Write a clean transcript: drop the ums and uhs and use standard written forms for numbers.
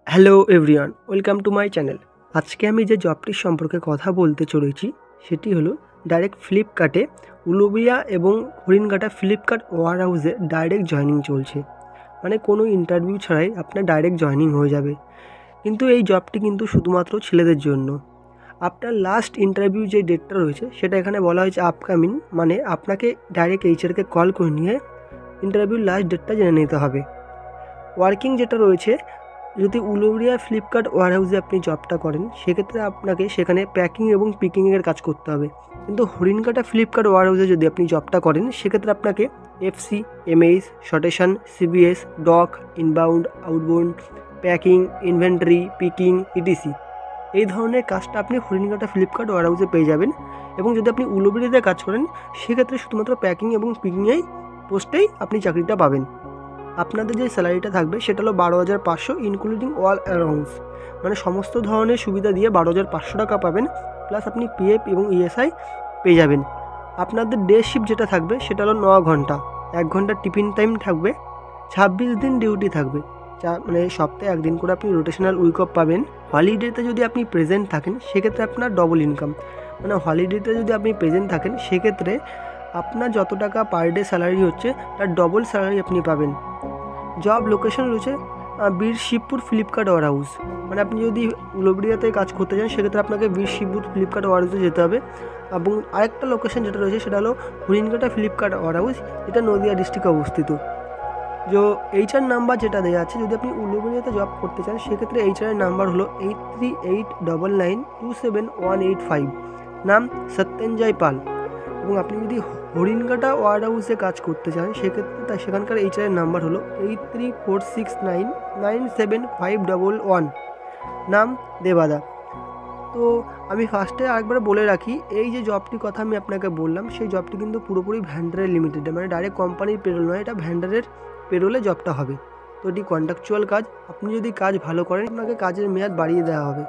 Hello everyone, welcome to my channel. আজকে আমি যে জবটির সম্পর্কে কথা বলতে চলেছি সেটি হলো ডাইরেক্ট ফ্লিপকার্টে উলুবেড়িয়া এবং হরিণঘাটা ফ্লিপকার্ট ওয়্যার হাউসে ডাইরেক্ট জয়েনিং চলছে। মানে কোনো ইন্টারভিউ ছাড়াই আপনার ডাইরেক্ট জয়েনিং হয়ে যাবে। কিন্তু এই জবটি কিন্তু শুধুমাত্র ছেলেদের জন্য। আপনার লাস্ট ইন্টারভিউ যে ডেটটা রয়েছে সেটা এখানে বলা হয়েছে আপকামিং, মানে আপনাকে ডাইরেক্ট এইচআরকে কল করে নিয়ে ইন্টারভিউর লাস্ট ডেটটা জেনে নিতে হবে। ওয়ার্কিং যেটা রয়েছে, যদি উলুবেড়িয়া ফ্লিপকার্ট ওয়্যার হাউসে আপনি জবটা করেন সেক্ষেত্রে আপনাকে সেখানে প্যাকিং এবং পিকিংয়ের কাজ করতে হবে। কিন্তু হরিণঘাটা ফ্লিপকার্ট ওয়্যার হাউসে যদি আপনি জবটা করেন সেক্ষেত্রে আপনাকে FC, MH, sortation, CBS, dock, inbound, outbound, packing, inventory, picking, ETC এই ধরনের কাজটা আপনি হরিণঘাটা ফ্লিপকার্ট ওয়্যার হাউসে পেয়ে যাবেন। এবং যদি আপনি উলুবেড়িয়াতে কাজ করেন সেক্ষেত্রে শুধুমাত্র প্যাকিং এবং পিকিংয়েই পোস্টেই আপনি চাকরিটা পাবেন। আপনাদের যে স্যালারিটা থাকবে সেটা হলো 12,500 ইনক্লুডিং অল অ্যালাউন্স, মানে সমস্ত ধরনের সুবিধা দিয়ে 12,500 টাকা পাবেন। প্লাস আপনি পিএফ এবং ইএসআই পেয়ে যাবেন। আপনাদের ডে শিফট যেটা থাকবে সেটা হলো 9 ঘন্টা, 1 ঘন্টা টিফিন টাইম থাকবে, 26 দিন ডিউটি থাকবে, মানে সপ্তাহে 1 দিন করে আপনি রোটেশনাল উইক অফ পাবেন। হলিডেতে যদি আপনি প্রেজেন্ট থাকেন সেক্ষেত্রে আপনার ডবল ইনকাম, মানে হলিডেতে যদি আপনি প্রেজেন্ট থাকেন সেক্ষেত্রে আপনার যত টাকা পার ডে স্যালারি হচ্ছে তার ডবল স্যালারি আপনি পাবেন। জব লোকেশন রয়েছে বীর শিবপুর ফ্লিপকার্ট ওয়্যার হাউস, মানে আপনি যদি উলুবেড়িয়াতে কাজ করতে চান সেক্ষেত্রে আপনাকে বীর শিবপুর ফ্লিপকার্ট ওয়্যার হাউসে যেতে হবে। এবং আরেকটা লোকেশন যেটা রয়েছে সেটা হলো হরিণঘাটা ফ্লিপকার্ট ওয়্যার হাউস, এটা নদিয়া ডিস্ট্রিক্টে অবস্থিত। এইচআর নাম্বার যেটা দেওয়া আছে, যদি আপনি উলুবেড়িয়াতে জব করতে চান সেক্ষেত্রে এইচআর নাম্বার হলো 8389927185, নাম সত্যেঞ্জয় পাল। এবং আপনি যদি হরিণঘাটা ওয়্যার হাউসে কাজ করতে চান সেক্ষেত্রে সেখানকার এইচআরের নাম্বার হলো 8346997511, নাম দেবাদা। তো আমি ফার্স্টে আরেকবার বলে রাখি, এই যে জবটির কথা আমি আপনাকে বললাম সেই জবটি কিন্তু পুরোপুরি ভ্যান্ডারের লিমিটেড, মানে ডাইরেক্ট কোম্পানির পেরোল নয়, এটা ভ্যান্ডারের পেরোলে জবটা হবে। তো এটি কন্ট্রাকচুয়াল কাজ, আপনি যদি কাজ ভালো করেন আপনাকে কাজের মেয়াদ বাড়িয়ে দেওয়া হবে।